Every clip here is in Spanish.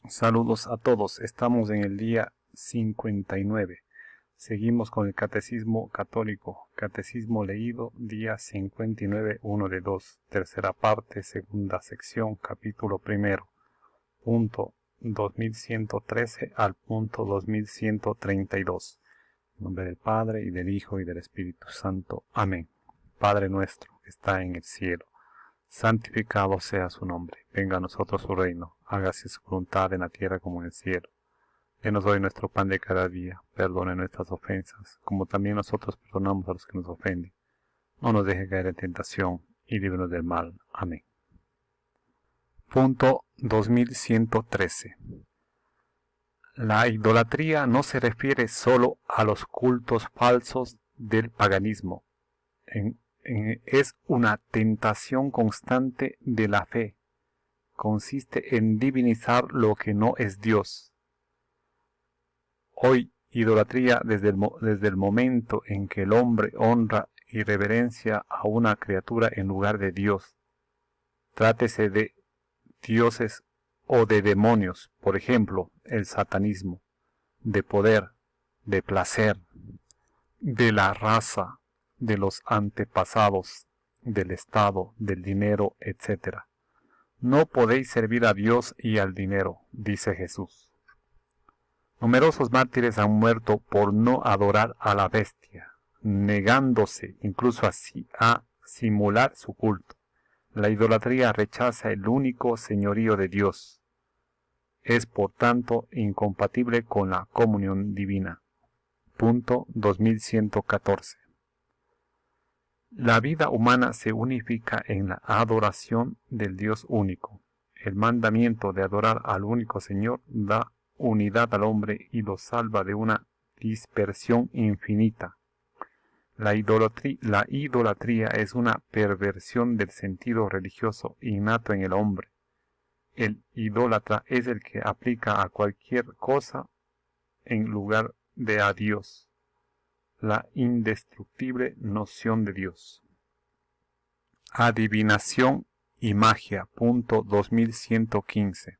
Saludos a todos, estamos en el día 59. Seguimos con el Catecismo Católico, Catecismo leído, día 59, 1 de 2, tercera parte, segunda sección, capítulo primero, punto 2113 al punto 2132. En nombre del Padre, y del Hijo, y del Espíritu Santo. Amén. Padre nuestro que está en el cielo, santificado sea su nombre, venga a nosotros su reino, hágase su voluntad en la tierra como en el cielo. Denos hoy nuestro pan de cada día, perdone nuestras ofensas, como también nosotros perdonamos a los que nos ofenden. No nos deje caer en tentación, y líbranos del mal. Amén. Punto 2113. La idolatría no se refiere solo a los cultos falsos del paganismo. Es una tentación constante de la fe. Consiste en divinizar lo que no es Dios. Hoy, idolatría desde el momento en que el hombre honra y reverencia a una criatura en lugar de Dios. Trátese de dioses o de demonios, por ejemplo, el satanismo, de poder, de placer, de la raza, de los antepasados, del Estado, del dinero, etc. No podéis servir a Dios y al dinero, dice Jesús. Numerosos mártires han muerto por no adorar a la bestia, negándose incluso así a simular su culto. La idolatría rechaza el único señorío de Dios. Es por tanto incompatible con la comunión divina. Punto 2114. La vida humana se unifica en la adoración del Dios único. El mandamiento de adorar al único Señor da unidad al hombre y lo salva de una dispersión infinita. La idolatría es una perversión del sentido religioso innato en el hombre. El idólatra es el que aplica a cualquier cosa en lugar de a Dios la indestructible noción de Dios. Adivinación y magia. Punto 2115.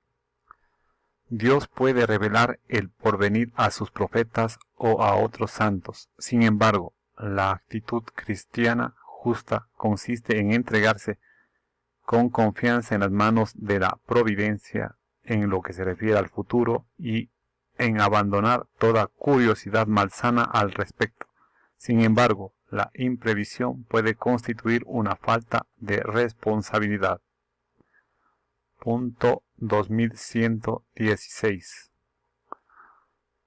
Dios puede revelar el porvenir a sus profetas o a otros santos. Sin embargo, la actitud cristiana justa consiste en entregarse con confianza en las manos de la providencia en lo que se refiere al futuro y en abandonar toda curiosidad malsana al respecto. Sin embargo, la imprevisión puede constituir una falta de responsabilidad. Punto 2116.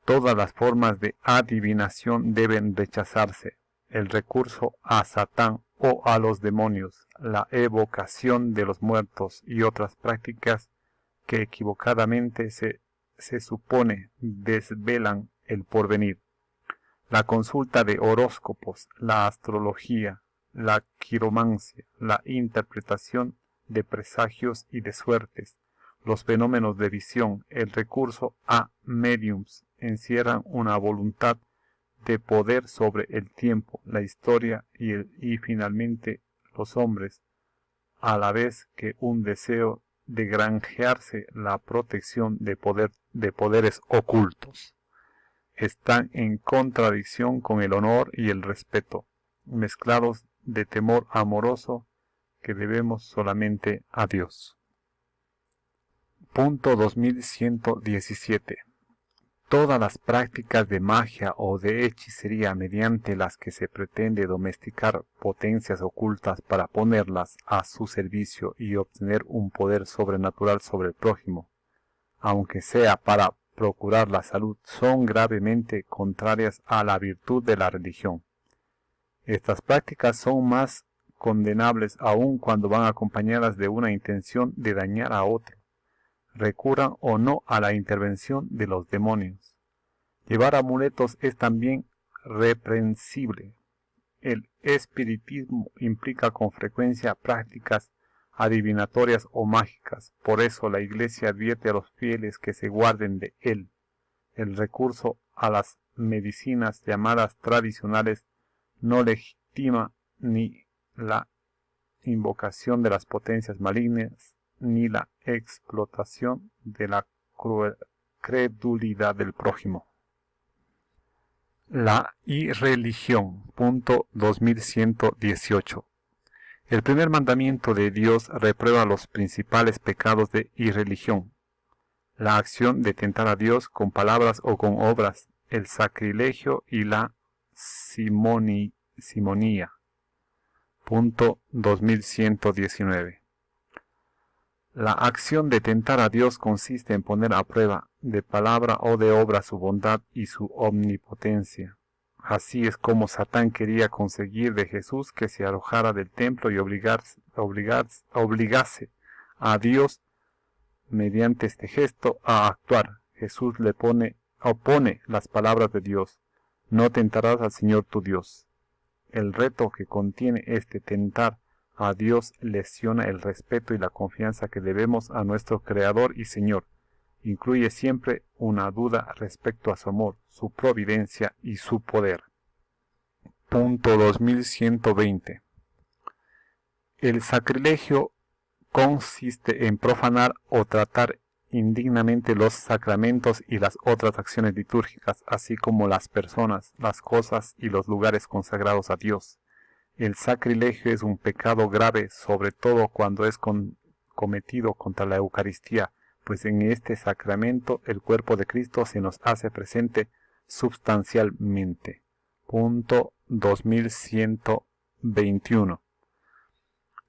Todas las formas de adivinación deben rechazarse. El recurso a Satán o a los demonios, la evocación de los muertos y otras prácticas que equivocadamente se supone desvelan el porvenir. La consulta de horóscopos, la astrología, la quiromancia, la interpretación de presagios y de suertes, los fenómenos de visión, el recurso a mediums, encierran una voluntad de poder sobre el tiempo, la historia y finalmente los hombres, a la vez que un deseo de granjearse la protección de poderes ocultos. Están en contradicción con el honor y el respeto, mezclados de temor amoroso que debemos solamente a Dios. Punto 2117. Todas las prácticas de magia o de hechicería mediante las que se pretende domesticar potencias ocultas para ponerlas a su servicio y obtener un poder sobrenatural sobre el prójimo, aunque sea para procurar la salud, son gravemente contrarias a la virtud de la religión. Estas prácticas son más condenables aún cuando van acompañadas de una intención de dañar a otro, recurran o no a la intervención de los demonios. Llevar amuletos es también reprensible. El espiritismo implica con frecuencia prácticas adivinatorias o mágicas. Por eso la Iglesia advierte a los fieles que se guarden de él. El recurso a las medicinas llamadas tradicionales no legitima ni la invocación de las potencias malignas ni la explotación de la credulidad del prójimo. La irreligión. Punto 2118. El primer mandamiento de Dios reprueba los principales pecados de irreligión: la acción de tentar a Dios con palabras o con obras, el sacrilegio y la simonía. Punto 2119. La acción de tentar a Dios consiste en poner a prueba, de palabra o de obra, su bondad y su omnipotencia. Así es como Satán quería conseguir de Jesús que se arrojara del templo y obligase a Dios mediante este gesto a actuar. Jesús le opone las palabras de Dios: no tentarás al Señor tu Dios. El reto que contiene este tentar a Dios lesiona el respeto y la confianza que debemos a nuestro Creador y Señor. Incluye siempre una duda respecto a su amor, su providencia y su poder. Punto 2120. El sacrilegio consiste en profanar o tratar indignamente los sacramentos y las otras acciones litúrgicas, así como las personas, las cosas y los lugares consagrados a Dios. El sacrilegio es un pecado grave, sobre todo cuando es cometido contra la Eucaristía, pues en este sacramento el cuerpo de Cristo se nos hace presente substancialmente. Punto 2121.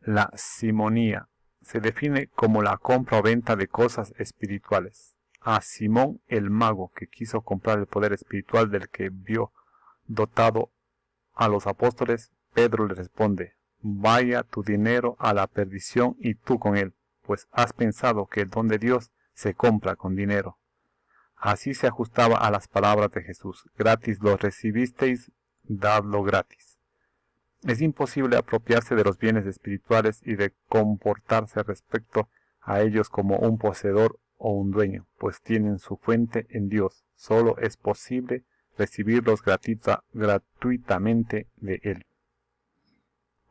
La simonía se define como la compra o venta de cosas espirituales. A Simón el mago, que quiso comprar el poder espiritual del que vio dotado a los apóstoles, Pedro le responde: vaya tu dinero a la perdición y tú con él, pues has pensado que el don de Dios se compra con dinero. Así se ajustaba a las palabras de Jesús: gratis lo recibisteis, dadlo gratis. Es imposible apropiarse de los bienes espirituales y de comportarse respecto a ellos como un poseedor o un dueño, pues tienen su fuente en Dios. Solo es posible recibirlos gratuitamente de Él.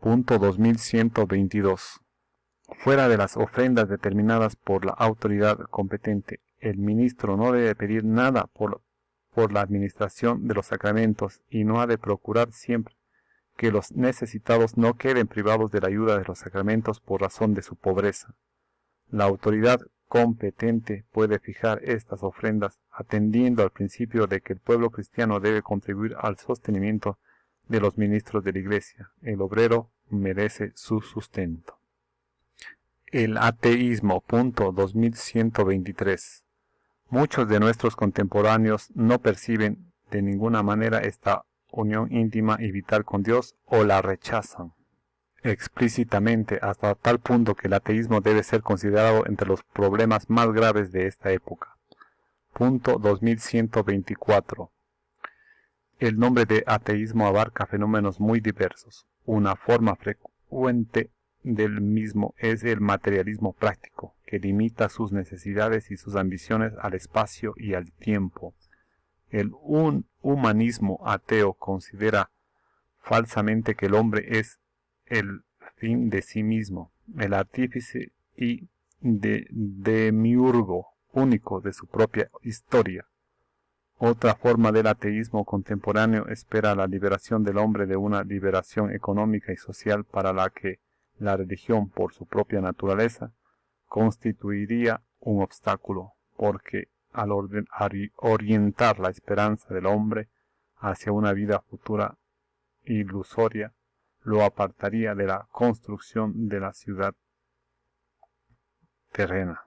Punto 2122. Fuera de las ofrendas determinadas por la autoridad competente, el ministro no debe pedir nada por la administración de los sacramentos y no ha de procurar siempre que los necesitados no queden privados de la ayuda de los sacramentos por razón de su pobreza. La autoridad competente puede fijar estas ofrendas atendiendo al principio de que el pueblo cristiano debe contribuir al sostenimiento de los ministros de la Iglesia. El obrero merece su sustento. El ateísmo. Punto 2123. Muchos de nuestros contemporáneos no perciben de ninguna manera esta unión íntima y vital con Dios, o la rechazan explícitamente, hasta tal punto que el ateísmo debe ser considerado entre los problemas más graves de esta época. Punto 2124. El nombre de ateísmo abarca fenómenos muy diversos. Una forma frecuente del mismo es el materialismo práctico, que limita sus necesidades y sus ambiciones al espacio y al tiempo. El humanismo ateo considera falsamente que el hombre es el fin de sí mismo, el artífice y demiurgo único de su propia historia. Otra forma del ateísmo contemporáneo espera la liberación del hombre de una liberación económica y social para la que la religión, por su propia naturaleza, constituiría un obstáculo, porque al orientar la esperanza del hombre hacia una vida futura ilusoria, lo apartaría de la construcción de la ciudad terrena.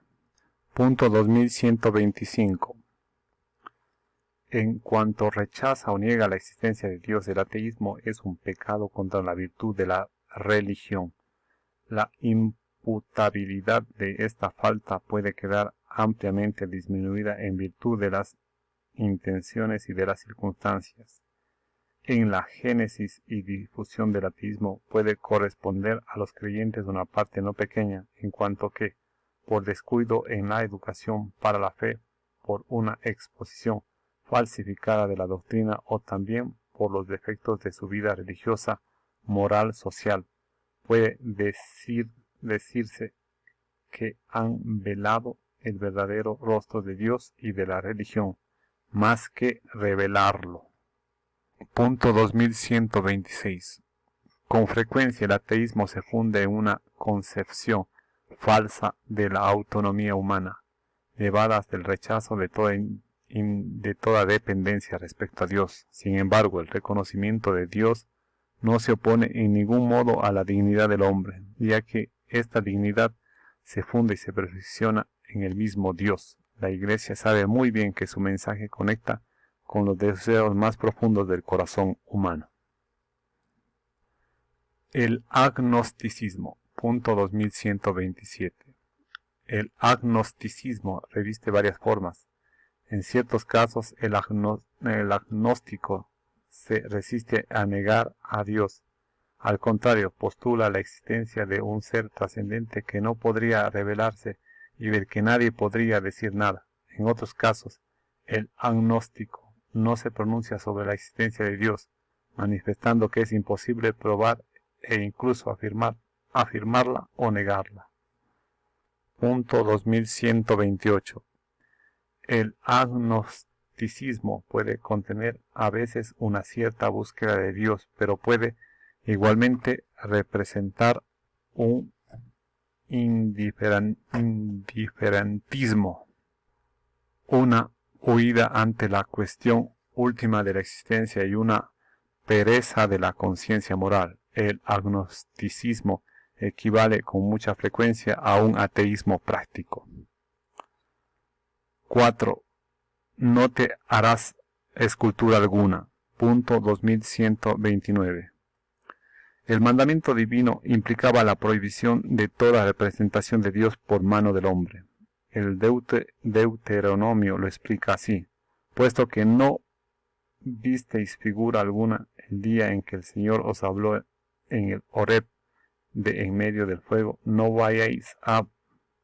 Punto 2125. En cuanto rechaza o niega la existencia de Dios, el ateísmo es un pecado contra la virtud de la religión. La imputabilidad de esta falta puede quedar ampliamente disminuida en virtud de las intenciones y de las circunstancias. En la génesis y difusión del ateísmo puede corresponder a los creyentes una parte no pequeña, en cuanto que, por descuido en la educación para la fe, por una exposición falsificada de la doctrina o también por los defectos de su vida religiosa, moral, social, puede decirse que han velado el verdadero rostro de Dios y de la religión, más que revelarlo. Punto 2126. Con frecuencia el ateísmo se funde en una concepción falsa de la autonomía humana, llevadas del rechazo de toda dependencia respecto a Dios. Sin embargo, el reconocimiento de Dios no se opone en ningún modo a la dignidad del hombre, ya que esta dignidad se funde y se perfecciona en el mismo Dios. La Iglesia sabe muy bien que su mensaje conecta con los deseos más profundos del corazón humano. El agnosticismo. Punto 2127. El agnosticismo reviste varias formas. En ciertos casos, el agnóstico se resiste a negar a Dios. Al contrario, postula la existencia de un ser trascendente que no podría revelarse y del que nadie podría decir nada. En otros casos, el agnóstico no se pronuncia sobre la existencia de Dios, manifestando que es imposible probar e incluso afirmarla o negarla. Punto 2128. El agnosticismo puede contener a veces una cierta búsqueda de Dios, pero puede igualmente representar un indiferentismo, una huida ante la cuestión última de la existencia y una pereza de la conciencia moral. El agnosticismo equivale con mucha frecuencia a un ateísmo práctico. 4. No te harás escultura alguna. Punto 2129. El mandamiento divino implicaba la prohibición de toda representación de Dios por mano del hombre. El Deuteronomio lo explica así: puesto que no visteis figura alguna el día en que el Señor os habló en el Horeb de en medio del fuego, no vayáis a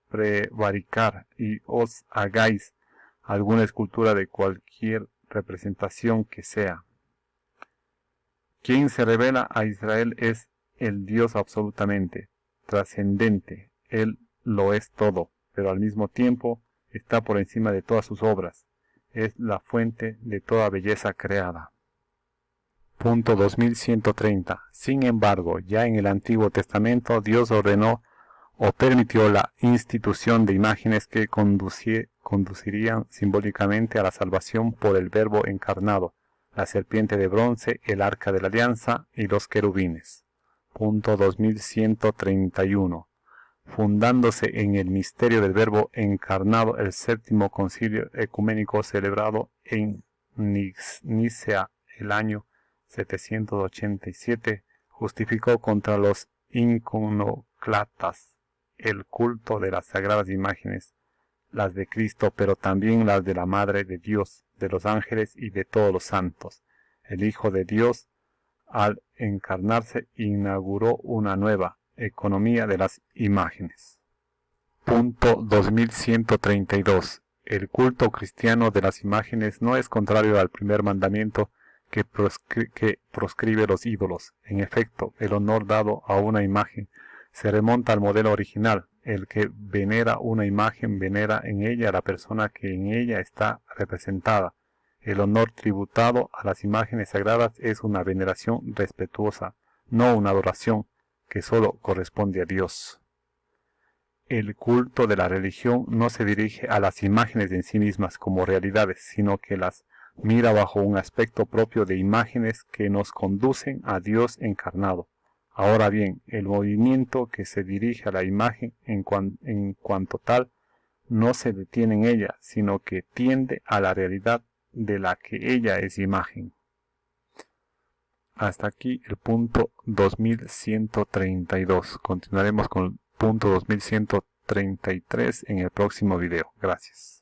prevaricar y os hagáis alguna escultura de cualquier representación que sea. Quien se revela a Israel es el Dios absolutamente trascendente. Él lo es todo, pero al mismo tiempo está por encima de todas sus obras. Es la fuente de toda belleza creada. Punto 2130. Sin embargo, ya en el Antiguo Testamento Dios ordenó o permitió la institución de imágenes que conducirían simbólicamente a la salvación por el Verbo encarnado, la serpiente de bronce, el arca de la alianza y los querubines. Punto 2131. Fundándose en el misterio del Verbo encarnado, el séptimo concilio ecuménico celebrado en Nicea el año 787 justificó contra los iconoclastas el culto de las sagradas imágenes, las de Cristo, pero también las de la Madre de Dios, de los ángeles y de todos los santos. El Hijo de Dios, al encarnarse, inauguró una nueva economía de las imágenes. Punto 2132. El culto cristiano de las imágenes no es contrario al primer mandamiento que proscribe los ídolos. En efecto, el honor dado a una imagen se remonta al modelo original. El que venera una imagen venera en ella a la persona que en ella está representada. El honor tributado a las imágenes sagradas es una veneración respetuosa, no una adoración que solo corresponde a Dios. El culto de la religión no se dirige a las imágenes en sí mismas como realidades, sino que las mira bajo un aspecto propio de imágenes que nos conducen a Dios encarnado. Ahora bien, el movimiento que se dirige a la imagen en cuanto tal no se detiene en ella, sino que tiende a la realidad de la que ella es imagen. Hasta aquí el punto 2132. Continuaremos con el punto 2133 en el próximo video. Gracias.